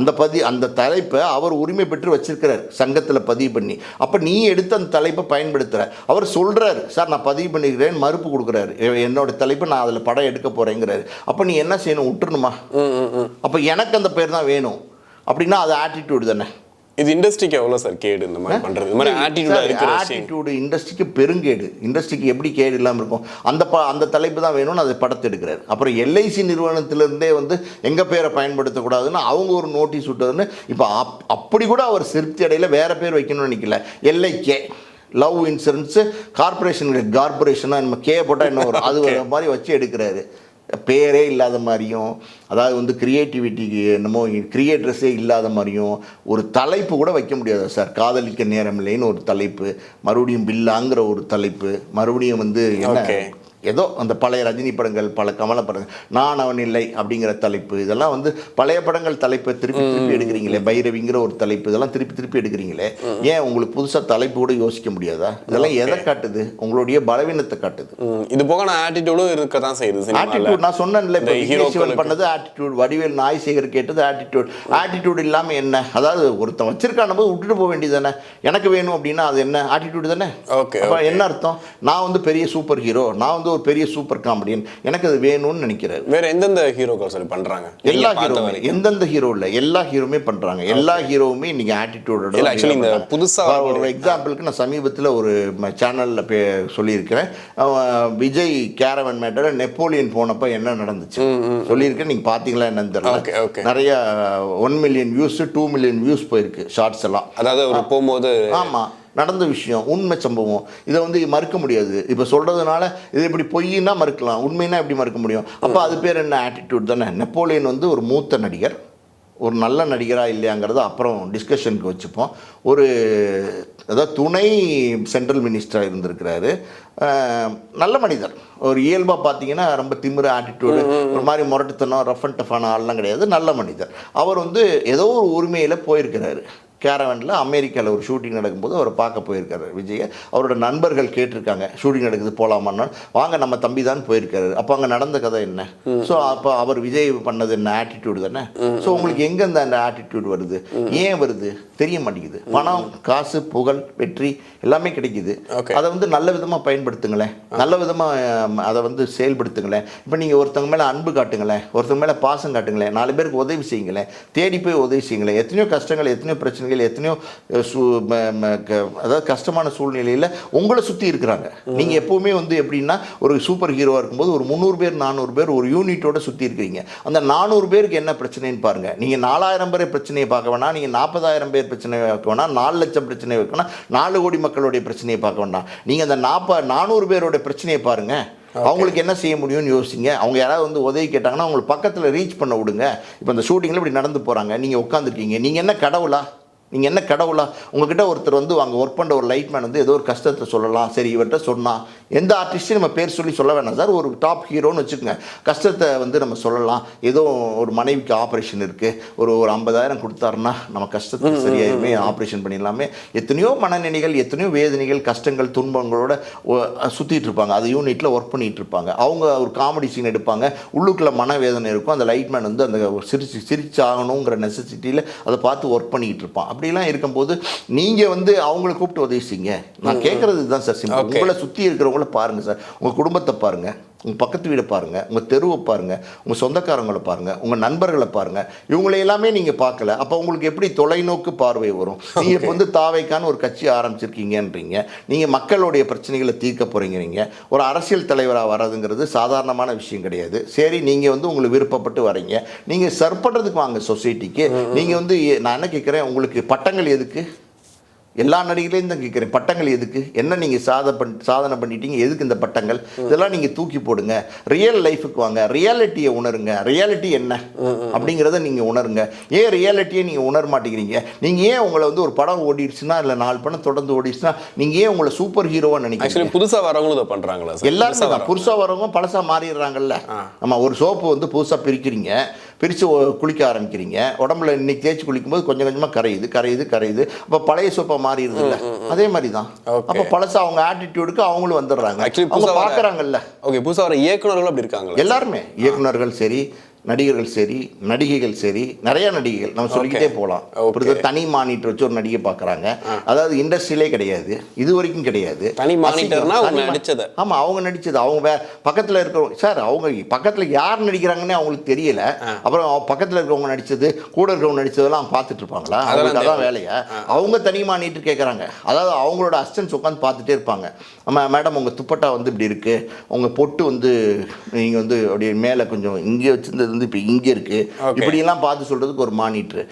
அந்த தலைப்பை அவர் உரிமை பெற்று வச்சிருக்கிறார், சங்கத்தில் பதிவு பண்ணி. அப்போ நீ எடுத்து அந்த தலைப்பை பயன்படுத்துகிற. அவர் சொல்கிறாரு, சார் நான் பதிவு பண்ணிக்கிறேன், மறுப்பு கொடுக்குறாரு, என்னோட தலைப்பு நான் அதில் படம் எடுக்க போகிறேங்கிறாரு. அப்போ நீ என்ன செய்யணும்? விட்டுருணுமா? அப்போ எனக்கு அந்த பேர் தான் வேணும் அப்படின்னா அது ஆட்டிடியூடு தானே? இது இண்டஸ்ட்ரிக்கு எவ்வளோ சார் கேடு இந்த மாதிரி பண்ணுறது? இந்த மாதிரி ஆட்டிடியூடு இண்டஸ்ட்ரிக்கு பெருங்கேடு. இண்டஸ்ட்ரிக்கு எப்படி கேடு இல்லாமல் இருக்கும்? அந்த தலைப்பு தான் வேணும்னு அதை படத்தை எடுக்கிறாரு. அப்புறம் எல்ஐசி நிறுவனத்திலேருந்தே வந்து எங்கள் பேரை பயன்படுத்தக்கூடாதுன்னு அவங்க ஒரு நோட்டீஸ் விட்டதுன்னு இப்போ அப்படி கூட அவர் திருப்தி அடையில் வேறு பேர் வைக்கணும்னு நினைக்கல. எல்ஐகே லவ் இன்சூரன்ஸு கார்பரேஷனாக நம்ம கே போட்டால் என்ன வரும், அது மாதிரி வச்சு எடுக்கிறாரு. பேரே இல்லாத மாதிரியும், அதாவது வந்து கிரியேட்டிவிட்டிக்கு என்னமோ கிரியேட்டர்ஸே இல்லாத மாதிரியும் ஒரு தலைப்பு கூட வைக்க முடியாது சார். காதலிக்க நேரம் இல்லைன்னு ஒரு தலைப்பு, மறுபடியும் பில்லாங்கிற ஒரு தலைப்பு, மறுபடியும் வந்து என்ன ஏதோ அந்த பழைய ரஜினி படங்கள், பல கமல படங்கள், நான் அவன் இல்லை அப்படிங்கிற தலைப்பு, இதெல்லாம் வந்து பழைய படங்கள் தலைப்பை திருப்பி எடுக்கிறீங்களே. பைரவிங்கிற ஒரு தலைப்பு, இதெல்லாம் திருப்பி எடுக்கிறீங்களே. ஏன் உங்களுக்கு புதுசாக தலைப்பு கூட யோசிக்க முடியாதா? இதெல்லாம் எதை காட்டுது? உங்களுடைய பலவீனத்தை காட்டுது. இது போக நான் ஆட்டிடியூடும் இருக்க தான் செய்யுது. ஆட்டிடியூட் நான் சொன்னேன்ல, இப்போ விக்னேஷ் பண்ணது ஆட்டிடியூட், வடிவேல் நாய்சேகர் கேட்டது ஆட்டிடியூட் இல்லாமல் என்ன? அதாவது ஒருத்தன் வச்சிருக்கான போது விட்டுட்டு போக வேண்டியது தானே? எனக்கு வேணும் அப்படின்னா அது என்ன? ஆட்டிடியூட் தானே? அப்போ என்ன அர்த்தம்? நான் வந்து பெரிய சூப்பர் ஹீரோ, நான் வந்து ஒரு பெரிய சூப்பர் காமெடியன், எனக்கு அது வேணும்னு நினைக்கிறாரு. வேற எந்தெந்த ஹீரோக்கள் சரி பண்றாங்க? எல்லா ஹீரோவுமே, எந்தெந்த ஹீரோ இல்லை, எல்லா ஹீரோவுமே பண்றாங்க. எல்லா ஹீரோவுமே இன்னைக்கு ஆட்டிடியூடோட. ஆக்சுவலி இந்த புதுசா ஒரு எக்ஸாம்பிளுக்கு நான் சமீபத்தில் ஒரு சேனலில் சொல்லியிருக்கிறேன். விஜய் கேரவன் மேட்டர் நெப்போலியன் போனப்போ என்ன நடந்துச்சு சொல்லியிருக்கேன். நீங்கள் பார்த்தீங்களா என்னன்னு தெரியல. நிறைய 1 மில்லியன் வியூஸ் 2 மில்லியன் வியூஸ் போயிருக்கு ஷார்ட்ஸ் எல்லாம். அதாவது ஒரு போகும்போது ஆமாம் நடந்த விஷயம், உண்மை சம்பவம். இதை வந்து மறுக்க முடியாது. இப்போ சொல்கிறதுனால இது இப்படி பொய்னா மறுக்கலாம், உண்மைன்னா எப்படி மறுக்க முடியும்? அப்போ அது பேர் என்ன? ஆட்டிடியூட் தானே. நெப்போலியன் வந்து ஒரு மூத்த நடிகர், ஒரு நல்ல நடிகராக இல்லையாங்கிறத அப்புறம் டிஸ்கஷனுக்கு வச்சுப்போம். ஒரு அதாவது துணை சென்ட்ரல் மினிஸ்டராக இருந்திருக்கிறாரு. நல்ல மனிதர். ஒரு இயல்பாக பார்த்தீங்கன்னா ரொம்ப திமிரு ஆட்டிடியூடு, ஒரு மாதிரி முரட்டுத்தனம், ரஃப் அண்ட் டஃப்பான ஆள்லாம் கிடையாது. நல்ல மனிதர். அவர் வந்து ஏதோ ஒரு உரிமையில் போயிருக்கிறாரு. கேரவனில் அமெரிக்காவில் ஒரு ஷூட்டிங் நடக்கும்போது அவரை பார்க்க போயிருக்காரு விஜயை. அவரோட நண்பர்கள் கேட்டிருக்காங்க, ஷூட்டிங் நடக்குது போகலாமான்னு. வாங்க, நம்ம தம்பி தான் போயிருக்காரு. அப்போ அங்கே நடந்த கதை என்ன? ஸோ அப்போ அவர் விஜய் பண்ணது என்ன? ஆட்டிடியூடு தானே. ஸோ உங்களுக்கு எங்கேருந்து அந்த ஆட்டிடியூட் வருது? ஏன் வருது? தெரிய மாட்டேங்குது. பணம், காசு, புகழ், வெற்றி எல்லாமே கிடைக்குது. அதை வந்து நல்ல விதமாக பயன்படுத்துங்களேன், நல்ல விதமாக அதை வந்து செயல்படுத்துங்களேன். இப்போ நீங்கள் ஒருத்தவங்க மேலே அன்பு காட்டுங்களேன், ஒருத்தவங்க மேலே பாசம் காட்டுங்களேன், 4 பேருக்கு உதவி செய்யுங்களேன், தேடி போய் உதவி செய்யுங்களேன். எத்தனையோ கஷ்டங்கள், எத்தனையோ பிரச்சனைகள், எத்தனையோ அதாவது கஷ்டமான சூழ்நிலையில் உங்களை சுற்றி இருக்கிறாங்க. நீங்கள் எப்போவுமே வந்து எப்படின்னா ஒரு சூப்பர் ஹீரோவாக இருக்கும்போது ஒரு 300 பேர் 400 பேர் ஒரு யூனிட்டோட சுற்றி இருக்கிறீங்க. அந்த 400 பேருக்கு என்ன பிரச்சனைன்னு பாருங்கள். நீங்கள் 4000 பேர் பிரச்சனையை பார்க்க வேணாம், நீங்கள் 40,000 பேர் பிரச்சனை பார்க்க வேணாம், 4 லட்சம் பிரச்சனை வைக்கணும், 4 கோடி மக்களுடைய பிரச்சனையை பார்க்க வேண்டாம். நீங்கள் அந்த 400 பேரோட பிரச்சனையை பாருங்கள். அவங்களுக்கு என்ன செய்ய முடியும்னு யோசிங்க. அவங்க யாராவது வந்து உதவி கேட்டாங்கன்னா அவங்களுக்கு பக்கத்தில் ரீச் பண்ண விடுங்க. இப்போ இந்த ஷூட்டிங்கில் இப்படி நடந்து போகிறாங்க, நீங்கள் உட்காந்துருக்கீங்க. நீங்கள் என்ன கடவுளா? நீங்கள் என்ன கடவுளா? உங்ககிட்ட ஒருத்தர் வந்து அங்கே ஒர்க் பண்ணுற ஒரு லைட்மேன் வந்து ஏதோ ஒரு கஷ்டத்தை சொல்லலாம், சரி இவர்கிட்ட சொன்னால், எந்த ஆர்டிஸ்ட்டையும் நம்ம பேர் சொல்லி சொல்ல வேணாம் சார். ஒரு டாப் ஹீரோன்னு வச்சுக்கோங்க, கஷ்டத்தை வந்து நம்ம சொல்லலாம். ஏதோ ஒரு மனைவிக்கு ஆப்ரேஷன் இருக்குது, ஒரு 50,000 கொடுத்தாருன்னா நம்ம கஷ்டத்தை சரியாகவே ஆப்ரேஷன் பண்ணிடலாமே. எத்தனையோ மனநிலைகள், எத்தனையோ வேதனைகள், கஷ்டங்கள், துன்பங்களோட சுற்றிட்டு இருப்பாங்க. அது யூனிட்டில் ஒர்க் பண்ணிகிட்டு இருப்பாங்க. அவங்க ஒரு காமெடி சீன் எடுப்பாங்க, உள்ளுக்குள்ளே மனவேதனை இருக்கும். அந்த லைட்மேன் வந்து அந்த சிரிச்சாகணுங்கிற நெசசிட்டியில் அதை பார்த்து ஒர்க் பண்ணிக்கிட்டு இருப்பான். அப்படிலாம் இருக்கும்போது நீங்கள் வந்து அவங்கள கூப்பிட்டு உதவி செய்யுங்க. நான் கேட்குறது இதுதான் சார், சிம்பிள். உங்களை சுற்றி இருக்கிறவங்கள பாருங்கள் சார். உங்கள் குடும்பத்தை பாருங்கள், உங்கள் பக்கத்து வீடை பாருங்கள், உங்கள் தெருவை பாருங்கள், உங்கள் சொந்தக்காரங்களை பாருங்கள், உங்கள் நண்பர்களை பாருங்கள். இவங்களை எல்லாமே நீங்கள் பார்க்கல. அப்போ உங்களுக்கு எப்படி தொலைநோக்கு பார்வை வரும்? நீங்கள் இப்போ வந்து தாவைக்கான ஒரு கட்சி ஆரம்பிச்சிருக்கீங்கன்றீங்க, நீங்கள் மக்களுடைய பிரச்சனைகளை தீர்க்க போகிறீங்க. ஒரு அரசியல் தலைவராக வர்றதுங்கிறது சாதாரணமான விஷயம் கிடையாது. சரி, நீங்கள் வந்து உங்களுக்கு விருப்பப்பட்டு வரீங்க, நீங்கள் சர்வ் பண்ணுறதுக்கு வாங்க சொசைட்டிக்கு. நீங்கள் வந்து நான் என்ன கேட்குறேன், உங்களுக்கு பட்டங்கள் எதுக்கு? எல்லா நடிகர்களையும் தான் கேட்குறேன், பட்டங்கள் எதுக்கு? என்ன நீங்கள் சாதனை பண்ணிட்டீங்க, எதுக்கு இந்த பட்டங்கள்? இதெல்லாம் நீங்கள் தூக்கி போடுங்க. ரியல் லைஃபுக்கு வாங்க, ரியாலிட்டியை உணருங்க. ரியாலிட்டி என்ன அப்படிங்கிறத நீங்கள் உணருங்க. ஏன் ரியாலிட்டியை நீங்கள் உணர மாட்டேங்கிறீங்க? நீங்கள் ஏன் உங்களை வந்து ஒரு படம் ஓடிடுச்சுன்னா, இல்லை 4 படம் தொடர்ந்து ஓடிடுச்சுன்னா, நீங்கள் ஏன் உங்களை சூப்பர் ஹீரோவாக நினைக்கிறீங்க? புதுசாக வரவங்களும் இதை பண்ணுறாங்களா? எல்லாருமே தான் புதுசாக வரவங்க பழசாக மாறிடுறாங்கல்ல. நம்ம ஒரு சோப்பு வந்து புதுசாக பிரிக்கிறீங்க, பிரித்து குளிக்க ஆரம்பிக்கிறீங்க, உடம்புல இன்னைக்கு தேய்ச்சி குளிக்கும்போது கொஞ்சம் கொஞ்சமாக கரையுது. அப்போ பழைய சோப்பை மாறிடுது இல்லை? அதே மாதிரி தான். அப்போ பழசா அவங்க ஆட்டிடியூடுக்கு அவங்களும் வந்துடுறாங்க. அவங்க பார்க்குறாங்கல்ல. ஓகே, புதுசாக வர இயக்குநர்களும் அப்படி இருக்காங்க. எல்லாருமே இயக்குநர்கள் சரி, நடிகர்கள் சரி, நடிகைகள் சரி, நிறைய நடிகைகள் நம்ம சொல்லிக்கிட்டே போகலாம். தனி மானிட்டர் வச்சு ஒரு நடிகை பார்க்குறாங்க. அதாவது இண்டஸ்ட்ரியிலே கிடையாது, இது வரைக்கும் கிடையாது. தனி மானிட்டர்னா நடிச்சது. ஆமாம், அவங்க நடிச்சது. அவங்க பக்கத்தில் இருக்கிறவங்க சார், அவங்க பக்கத்தில் யார் நடிக்கிறாங்கன்னு அவங்களுக்கு தெரியல. அப்புறம் பக்கத்தில் இருக்கிறவங்க நடிச்சது, கூட இருக்கிறவங்க நடிச்சதெல்லாம் பார்த்துட்டு இருப்பாங்களா? அவங்களுக்கு அதான் வேலையா? அவங்க தனி மானிட்டர் கேட்குறாங்க. அதாவது அவங்களோட அசிஸ்டன்ஸ் உட்காந்து பார்த்துட்டே இருப்பாங்க. மேடம் உங்கள் துப்பட்டா வந்து இப்படி இருக்குது, உங்கள் பொட்டு வந்து நீங்கள் வந்து அப்படியே மேலே கொஞ்சம் இங்கே வச்சுருந்தது வந்து இப்போ இங்கே இருக்குது, இப்படியெல்லாம் பார்த்து சொல்கிறதுக்கு ஒரு மானிட்ரு.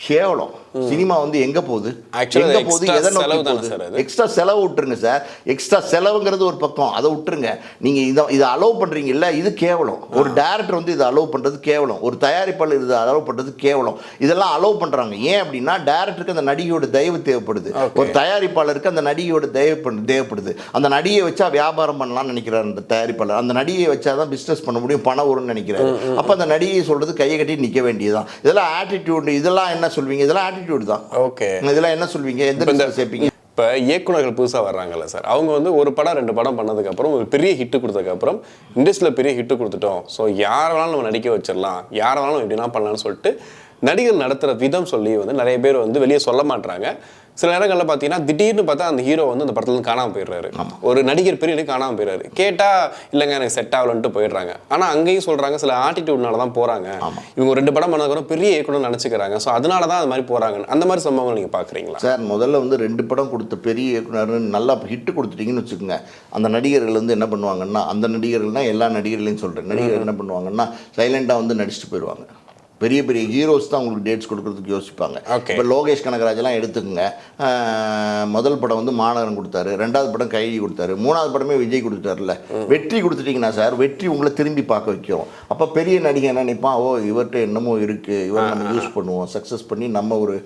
கேவலம். சினிமா வந்து எங்கே போகுது, எதை நோக்கி போகுது? எக்ஸ்ட்ரா செலவு விட்டுருங்க சார். எக்ஸ்ட்ரா செலவுங்கிறது ஒரு பக்கம், அதை விட்டுருங்க. நீங்கள் இதை அலோவ் பண்ணுறீங்கல்ல, இது கேவலம். ஒரு டைரக்டர் வந்து இதை அலோவ் பண்ணுறது கேவலம். ஒரு தயாரிப்பாளர் இதை அலோவ் பண்ணுறது கேவலம். இதெல்லாம் அலோவ் பண்ணுறாங்க. ஏன் அப்படின்னா டைரக்டருக்கு அந்த நடிகையோட தயவு தேவைப்படுது, ஒரு தயாரிப்பாளருக்கு அந்த நடிகையோட தேவைப்படுது. அந்த நடிகையை வச்சா வியாபாரம் பண்ணலாம்னு நினைக்கிறார் அந்த தயாரிப்பாளர். அந்த நடிகையை வச்சா தான் பிஸ்னஸ் பண்ண முடியும், பணம் வரும்னு நினைக்கிறாரு. அப்போ அந்த நடிகையை சொல்கிறது கையை கட்டி நிற்க வேண்டியதுதான். இதெல்லாம் ஆட்டிடியூட். இதெல்லாம் என்ன சொல்வீங்க? இதெல்லாம் ஆட்டிடியூட் தான். ஓகே, இதெல்லாம் என்ன சொல்வீங்க? எந்த சேர்ப்பீங்க? இப்போ இயக்குநர்கள் புதுசாக வர்றாங்கல்ல சார், அவங்க வந்து ஒரு படம் 2 படம் பண்ணதுக்கப்புறம் ஒரு பெரிய ஹிட்டு கொடுத்ததுக்கப்புறம் இண்டஸ்ட்ரியில் பெரிய ஹிட்டு கொடுத்துட்டோம், ஸோ யாரை வேணாலும் நம்ம நடிக்க வச்சிடலாம், யாரை வேணாலும் எப்படின்னா பண்ணலான்னு சொல்லிட்டு நடிகர் நடத்துகிற விதம் சொல்லி வந்து நிறைய பேர் வந்து வெளியே சொல்ல மாட்டாங்க. சில நேரங்களில் பார்த்தீங்கன்னா திடீர்னு பார்த்தா அந்த ஹீரோ வந்து அந்த படத்துலேருந்து காணாமல் போயிடுறாரு. ஒரு நடிகர் பெரிய காணாமல் போயிடுறாரு. கேட்டால் இல்லைங்க எனக்கு செட் ஆகலன்ட்டு போயிடுறாங்க. ஆனால் அங்கேயும் சொல்கிறாங்க சில ஆட்டிடியூட்னால தான் போகிறாங்க, இவங்க 2 படம் பண்ணதுக்கப்புறம் பெரிய இயக்குனர் நினச்சிக்கிறாங்க, ஸோ அதனால தான் அது மாதிரி போகிறாங்க. அந்த மாதிரி சம்பவங்கள் நீங்கள் பார்க்குறீங்களா? சார், முதல்ல வந்து 2 படம் கொடுத்த பெரிய இயக்குனர் நல்லா ஹிட்டு கொடுத்துட்டீங்கன்னு வச்சுக்கோங்க, அந்த நடிகர்கள் வந்து என்ன பண்ணுவாங்கன்னா, அந்த நடிகர்கள்னால் எல்லா நடிகர்களையும் சொல்கிறேன், நடிகர்கள் என்ன பண்ணுவாங்கன்னா சைலண்டாக வந்து நடிச்சுட்டு போயிடுவாங்க. பெரிய பெரிய ஹீரோஸ் தான் உங்களுக்கு டேட்ஸ் கொடுக்கறதுக்கு யோசிப்பாங்க. இப்போ லோகேஷ் கனகராஜெல்லாம் எடுத்துக்கோங்க. முதல் படம் வந்து மாநகரம் கொடுத்தாரு, 2வது படம் கைதி கொடுத்தாரு, 3வது படமே விஜய் கொடுத்துட்டார்ல. வெற்றி கொடுத்துட்டீங்கன்னா சார், வெற்றி உங்களை திரும்பி பார்க்க வைக்கும். அப்போ பெரிய நடிகை என்ன நினைப்பான், ஓ இவர்கிட்ட என்னமோ இருக்குது, இவர் நம்ம யூஸ் பண்ணுவோம், சக்ஸஸ் பண்ணி நம்ம ஒரு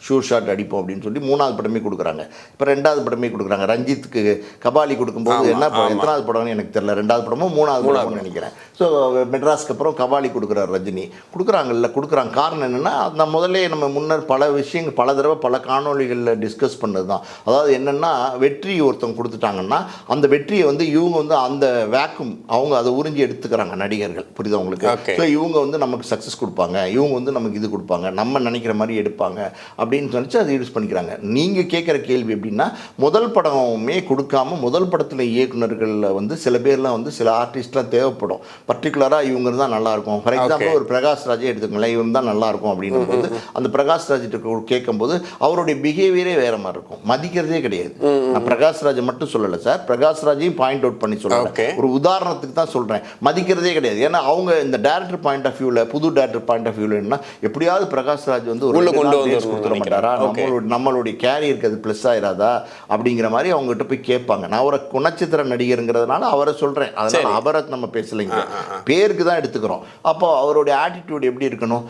ஷூ ஷாட் அடிப்போம் அப்படின்னு சொல்லி 3வது படமே கொடுக்குறாங்க. இப்போ 2வது படமே கொடுக்குறாங்க. ரஞ்சித்துக்கு கபாலி கொடுக்கும்போது என்ன படம், எத்தனாவது படம்னு எனக்கு தெரியல, 2வது படமோ 3வது படம்னு நினைக்கிறேன். ஸோ மெட்ராஸ்க்கு அப்புறம் கபாலி கொடுக்குறாரு ரஜினி. கொடுக்குறாங்க. காரணம் என்னென்னா, நான் முதல்ல நம்ம முன்னர் பல விஷயங்கள் பல தடவை பல காணொலிகளில் டிஸ்கஸ் பண்ணது தான். அதாவது என்னென்னா, வெற்றி ஒருத்தவங்க கொடுத்துட்டாங்கன்னா அந்த வெற்றியை வந்து இவங்க வந்து அந்த வேக்கும் அவங்க அதை உறிஞ்சி எடுத்துக்கிறாங்க நடிகர்கள். புரியுது உங்களுக்கு? ஸோ இவங்க வந்து நமக்கு சக்ஸஸ் கொடுப்பாங்க, இவங்க வந்து நமக்கு இது கொடுப்பாங்க, நம்ம நினைக்கிற மாதிரி எடுப்பாங்க அப்படின்னு நினச்சி அதை யூஸ் பண்ணிக்கிறாங்க. நீங்கள் கேட்குற கேள்வி எப்படின்னா, முதல் படமே கொடுக்காம முதல் படத்தில் இயக்குநர்களில் வந்து சில பேர்லாம் வந்து சில ஆர்டிஸ்ட்லாம் தேவைப்படும். பர்டிகுலராக இவங்க தான் நல்லாயிருக்கும். ஃபார் எக்ஸாம்பிள் ஒரு பிரகாஷ் ராஜே எடுத்துக்கங்களேன், இவங்க தான் நல்லாயிருக்கும் அப்படின்னு போது அந்த பிரகாஷ் ராஜ்கிட்ட கேட்கும்போது அவருடைய பிஹேவியரே வேறு மாதிரி இருக்கும். மதிக்கிறதே கிடையாது. நான் பிரகாஷ் ராஜை மட்டும் சொல்லலை சார், பிரகாஷ் ராஜையும் பாயிண்ட் அவுட் பண்ணி சொல்கிறேன். ஒரு உதாரணத்துக்கு தான் சொல்கிறேன். மதிக்கிறதே கிடையாது. ஏன்னா அவங்க இந்த டேரக்டர் பாயிண்ட் ஆஃப் வியூவில், புது டேரக்டர் பாயிண்ட் ஆஃப் வியூவில் என்ன, எப்படியாவது பிரகாஷ் ராஜ் வந்து ஒரு கொடுத்துட மாட்டாரா, நம்மளுடைய கேரியருக்கு அது ப்ளஸ் ஆயிராதா அப்படிங்கிற மாதிரி அவங்ககிட்ட போய் கேட்பாங்க. நான் ஒரு குணச்சித்திர நடிகருங்கிறதுனால அவரை சொல்கிறேன். அதனால் அவரை நம்ம பேசலைங்க, பேருக்கு தான் எடுத்துக்கிறோம். அப்போ அவருடைய ஆட்டிடியூட் எப்படி இருக்கணும்,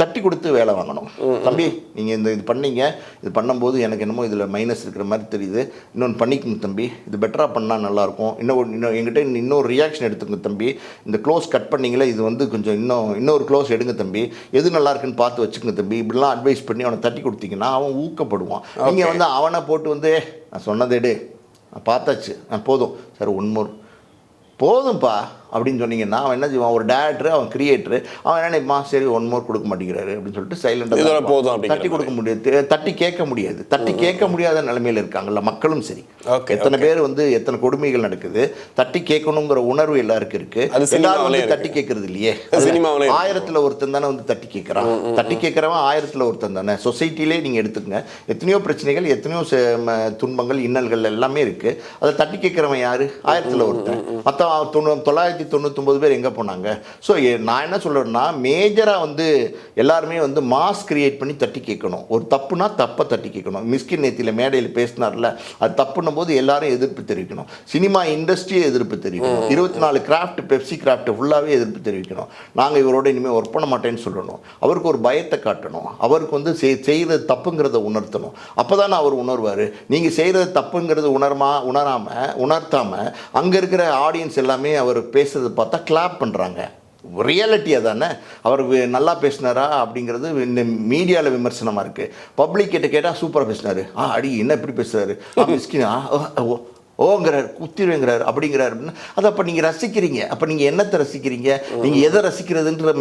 தட்டி கொடுத்து வேலை வாங்கணும். தம்பி நீங்கள் இது பண்ணீங்க, இது பண்ணும்போது எனக்கு என்னமோ இதில் மைனஸ் இருக்கிற மாதிரி தெரியுது, இன்னொன்று பண்ணிக்கோங்க தம்பி, இது பெட்டராக பண்ணால் நல்லாயிருக்கும், இன்னும் எங்கிட்ட இன்னொரு ரியாக்ஷன் எடுத்துங்க தம்பி, இந்த க்ளோஸ் கட் பண்ணிங்களே இது வந்து கொஞ்சம் இன்னொரு க்ளோஸ் எடுங்க தம்பி, எது நல்லா இருக்குன்னு பார்த்து வச்சுக்கோங்க தம்பி, இப்படிலாம் அட்வைஸ் பண்ணி அவனை தட்டி கொடுத்தீங்கன்னா அவன் ஊக்கப்படுவான். நீங்கள் வந்து அவனை போட்டு வந்து நான் சொன்னதை எடு, நான் பார்த்தாச்சு, போதும் சார், ஒன்மோர் போதும்ப்பா அப்படின்னு சொன்னீங்கன்னா அவன் என்ன செய்வான், ஒரு டேரக்டர், அவன் கிரியேட்டர், அவன் என்ன நினைப்பான், சரி ஒன் மோர் கொடுக்க மாட்டேங்கிறாரு அப்படின்னு சொல்லிட்டு சைலண்டாக போதும், தட்டி கொடுக்க முடியாது, தட்டி கேட்க முடியாது. தட்டி கேட்க முடியாத நிலைமையில் இருக்காங்கல்ல மக்களும். சரி, எத்தனை பேர் வந்து எத்தனை கொடுமைகள் நடக்குது, தட்டி கேட்கணுங்கிற உணர்வு எல்லாருக்கும் இருக்கு. எல்லாரும் வந்து தட்டி கேட்கறது இல்லையே. 1000ல் ஒருத்தன் தானே வந்து தட்டி கேட்கறான். தட்டி கேட்கறவன் 1000ல் ஒருத்தன் தானே. சொசைட்டிலே நீங்க எடுத்துக்கங்க, எத்தனையோ பிரச்சனைகள், எத்தனையோ துன்பங்கள், இன்னல்கள் எல்லாமே இருக்கு. அதை தட்டி கேட்கறவன் யாரு? 1000ல் ஒருத்தன். மற்ற 999 பேர் எங்கே போனாங்க? ஸோ நான் என்ன சொல்கிறேன்னா, மேஜராக வந்து எல்லாருமே வந்து மாஸ் கிரியேட் பண்ணி தட்டி கேட்கணும். ஒரு தப்புனா தப்பை தட்டி கேட்கணும். மிஸ்கின் நேத்தியில் மேடையில் பேசினார்ல, அது தப்புன்னும் போது எல்லாரும் எதிர்ப்பு தெரிவிக்கணும். சினிமா இண்டஸ்ட்ரியே எதிர்ப்பு தெரிவிக்கணும். 24 கிராஃப்ட், பெப்சி கிராஃப்ட் ஃபுல்லாகவே எதிர்ப்பு தெரிவிக்கணும். நாங்கள் இவரோட இனிமேல் ஒர்க் பண்ண மாட்டேன்னு சொல்லணும். அவருக்கு ஒரு பயத்தை காட்டணும். அவருக்கு வந்து செய்கிறது தப்புங்கிறத உணர்த்தணும். அப்போ தானே அவர் உணர்வார். நீங்கள் செய்கிறது தப்புங்கிறது உணர்த்தாமல் அங்கே இருக்கிற ஆடியன்ஸ் எல்லாமே அவர் பேசுறது பார்த்தா கிளாப் பண்ணுறாங்க. ரியாலிட்டியாக தானே. அவர் நல்லா பேசினாரா அப்படிங்கிறது இந்த மீடியாவில் விமர்சனமாக இருக்குது. பப்ளிக் கிட்ட கேட்டால் சூப்பராக பேசினார், அடி என்ன இப்படி பேசுகிறாரு, மிஸ்கினா ஓங்கிறார், குத்திருங்கிறார் அப்படிங்கிறார் அப்படின்னா, அதை அப்போ நீங்கள் ரசிக்கிறீங்க. அப்போ நீங்கள் என்னத்தை ரசிக்கிறீங்க, நீங்கள் எதை ரசிக்கிறதுன்ற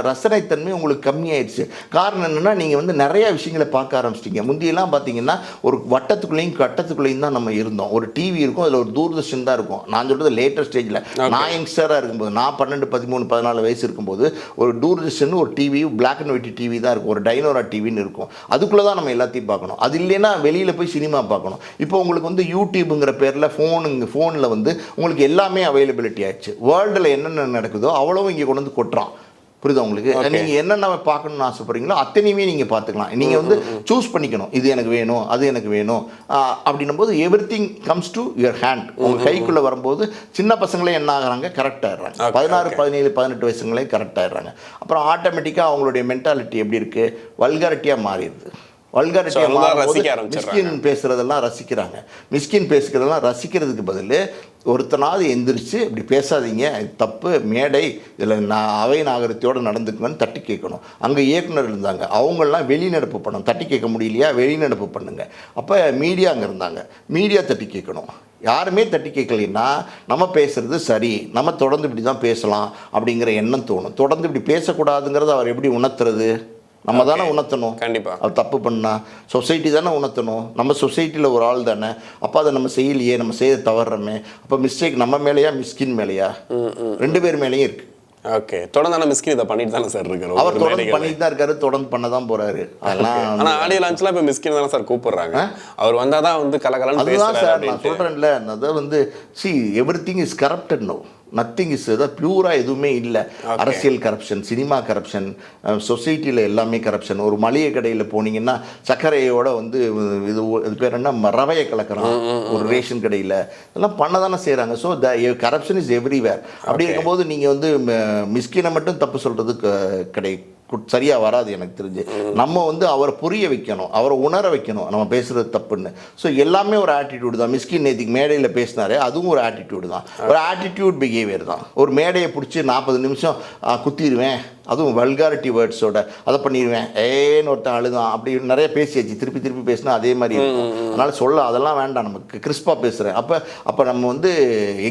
ரசனைத்தன்மை உங்களுக்கு கம்மியாயிடுச்சு. காரணம் என்னென்னா, நீங்கள் வந்து நிறையா விஷயங்களை பார்க்க ஆரம்பிச்சிட்டிங்க. முந்தியெல்லாம் பார்த்தீங்கன்னா ஒரு வட்டத்துக்குள்ளேயும் கட்டத்துக்குள்ளேயும் தான் நம்ம இருந்தோம். ஒரு டிவி இருக்கும், அதில் ஒரு தூர்தர்ஷன் தான் இருக்கும். நான் சொல்கிறது லேட்டஸ்ட் ஸ்டேஜில், நான் யங்ஸ்டராக இருக்கும்போது, நான் 12, 13, 14 வயசு இருக்கும்போது ஒரு தூர்தர்ஷன், ஒரு TV, black and white TV தான் இருக்கும். ஒரு டைனோரா டிவின்னு இருக்கும். அதுக்குள்ளே தான் நம்ம எல்லாத்தையும் பார்க்கணும். அது இல்லைன்னா வெளியில் போய் சினிமா பார்க்கணும். இப்போ உங்களுக்கு வந்து யூடியூப்புங்கிற பேர் ஃபோனில் வந்து உங்களுக்கு எல்லாமே அவைலபிலிட்டி ஆயிடுச்சு. வேர்ல்டில் என்னென்ன நடக்குதோ அவ்வளவும் இங்கே கொண்டு வந்து கொட்டுறான். புரியுதா உங்களுக்கு? நீங்கள் என்னென்ன பார்க்கணும்னு ஆசைப்படுறீங்களோ அத்தனையுமே நீங்கள் பார்த்துக்கலாம். நீங்கள் வந்து சூஸ் பண்ணிக்கணும், இது எனக்கு வேணும், அது எனக்கு வேணும் அப்படின்னும் போது everything comes to your hand. உங்கள் கைக்குள்ளே வரும்போது சின்ன பசங்களே என்ன ஆகிறாங்க, கரெக்டாகிடுறாங்க. 16, 17, 18 வயசுங்களே கரெக்டாகிடுறாங்க. அப்புறம் ஆட்டோமேட்டிக்காக அவங்களுடைய மென்டாலிட்டி எப்படி இருக்குது, வல்காரிட்டியாக மாறிடுது. மிஸ்கின் பேசுறதெல்லாம் ரசிக்கிறாங்க. மிஸ்கின் பேசுகிறதெல்லாம் ரசிக்கிறதுக்கு பதில் ஒருத்தனாவது எந்திரிச்சு இப்படி பேசாதீங்க, தப்பு, மேடை, இதில் அவை நாகரிகத்தோடு நடந்துக்குங்கன்னு தட்டி கேட்கணும். அங்கே இயக்குனர் இருந்தாங்க, அவங்களாம் வெளிநடப்பு பண்ணணும். தட்டி கேட்க முடியலையா, வெளிநடப்பு பண்ணுங்க. அப்போ மீடியா அங்கே இருந்தாங்க, மீடியா தட்டி கேட்கணும். யாருமே தட்டி கேட்கலைன்னா நம்ம பேசுகிறது சரி, நம்ம தொடர்ந்து இப்படி தான் பேசலாம் அப்படிங்கிற எண்ணம் தோணும். தொடர்ந்து இப்படி பேசக்கூடாதுங்கிறத அவர் எப்படி உணர்த்துறது? நம்ம தானே உணர்த்தணும். கண்டிப்பாக அது தப்பு பண்ணா சொசைட்டி தானே உணர்த்தணும். நம்ம சொசைட்டியில் ஒரு ஆள் தானே. அப்போ அதை நம்ம செய்யலையே, நம்ம செய்ய தவறுறமே. அப்போ மிஸ்டேக் நம்ம மேலேயா, மிஸ்கின் மேலேயா? 2 பேர் மேலேயும் இருக்குது. ஓகே, தொடர்ந்து மிஸ்கின் இதை பண்ணிட்டு தானே சார் இருக்காரு. அவர் தொடர்ந்து பண்ணிட்டு தான் இருக்காரு, தொடர்ந்து பண்ண தான் போறாரு. அதெல்லாம் ஆனால் ஆடியோ லான்ச்லாம் இப்போ மிஸ்கின் தானே சார் கூப்பிடுறாங்க. அவர் வந்தால் தான் வந்து கலகலன்னு அதுதான் சார் நான் சொல்கிறேன்ல. அதை வந்து everything is corrupted no. Nothing is அதாவது பியூராக எதுவுமே இல்லை. அரசியல் கரப்ஷன், சினிமா கரப்ஷன், சொசைட்டியில் எல்லாமே கரப்ஷன். ஒரு மளிகை கடையில் போனீங்கன்னா சர்க்கரையோட வந்து இது பேர் என்ன ரவையை கலக்கிறான் ஒரு ரேஷன் கடையில், இதெல்லாம் பண்ண தானே செய்கிறாங்க. So corruption is everywhere. அப்படி இருக்கும்போது நீங்கள் வந்து மிஸ்கினை மட்டும் தப்பு சொல்கிறது சரியாக வராது எனக்கு தெரிஞ்சு. நம்ம வந்து அவரை புரிய வைக்கணும், அவரை உணர வைக்கணும் நம்ம பேசுகிறது தப்புன்னு. ஸோ எல்லாமே ஒரு ஆட்டிடியூடு தான். மிஸ்கின் நேற்றுக்கு மேடையில் பேசினாரே அதுவும் ஒரு ஆட்டிடியூடு தான், ஒரு ஆட்டிடியூட் பிஹேவியர் தான். ஒரு மேடையை பிடிச்சி 40 நிமிஷம் குத்திடுவேன், அதுவும் வல்காரிட்டி வேர்ட்ஸோட அதை பண்ணிடுவேன், ஏன்னு ஒருத்தன் அழுதான், அப்படி நிறைய பேசியாச்சு. திருப்பி திருப்பி பேசினா அதே மாதிரி இருக்கும். அதனால் அதெல்லாம் வேண்டாம், நமக்கு கிறிஸ்பாக பேசுகிறேன். அப்போ நம்ம வந்து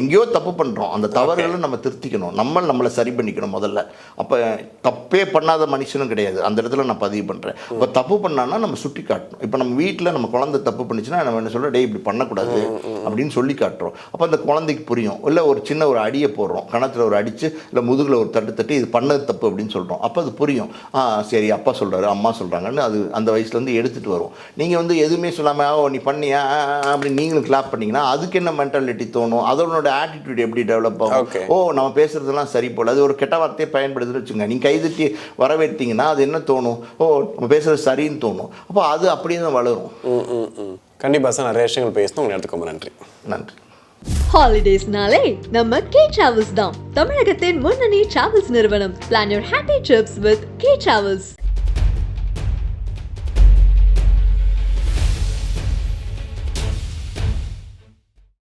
எங்கேயோ தப்பு பண்ணுறோம், அந்த தவறுகளை நம்ம திருத்திக்கணும், நம்மளை சரி பண்ணிக்கணும் முதல்ல. அப்போ தப்பே பண்ணாத மனுஷனும் கிடையாது அந்த இடத்துல நான் பதிவு பண்ணுறேன். இப்போ தப்பு பண்ணான்னா நம்ம சுட்டி காட்டணும். இப்போ நம்ம வீட்டில் நம்ம குழந்தை தப்பு பண்ணிச்சுன்னா நம்ம என்ன சொல்கிறோம், டே இப்படி பண்ணக்கூடாது அப்படின்னு சொல்லி காட்டுறோம். அப்போ அந்த குழந்தைக்கு புரியும். இல்லை ஒரு சின்ன ஒரு அடியை போடுறோம், கணத்தில் ஒரு அடித்து இல்லை முதுகில் ஒரு தட்டு இது பண்ணது தப்பு அப்படின்னு சொல்கிறோம். அப்போ அது புரியும். சரி அப்பா சொல்கிறாரு அம்மா சொல்கிறாங்கன்னு அது அந்த வயசுலேருந்து எடுத்துகிட்டு வரும். நீங்கள் வந்து எதுவுமே சொல்லாமல் நீ பண்ணியா அப்படின்னு நீங்களும் கிளாப் பண்ணிங்கன்னா அதுக்கு என்ன மென்டாலிட்டி தோணும், அதோட ஆட்டிடியூட் எப்படி டெவலப் ஆகும். நம்ம பேசுகிறதுலாம் சரி போல், அது ஒரு கெட்ட வார்த்தையை பயன்படுத்துன்னு வச்சுங்க, நீங்கள் கைதட்டி வரவேற்றீங்கன்னா அது என்ன தோணும், நம்ம பேசுகிறது சரின்னு தோணும். அப்போ அது அப்படியே தான் வளரும். கண்டிப்பாக சார், நிறைய விஷயங்கள் பேசணும். உங்கள் நேரத்துக்கு ரொம்ப நன்றி. நன்றி. ஹாலிடேஸ்னாலே நம்ம கே டிராவல்ஸ் தான் தமிழகத்தின் முன்னணி டிராவல்ஸ் நிறுவனம். Plan your happy trips with K Travels.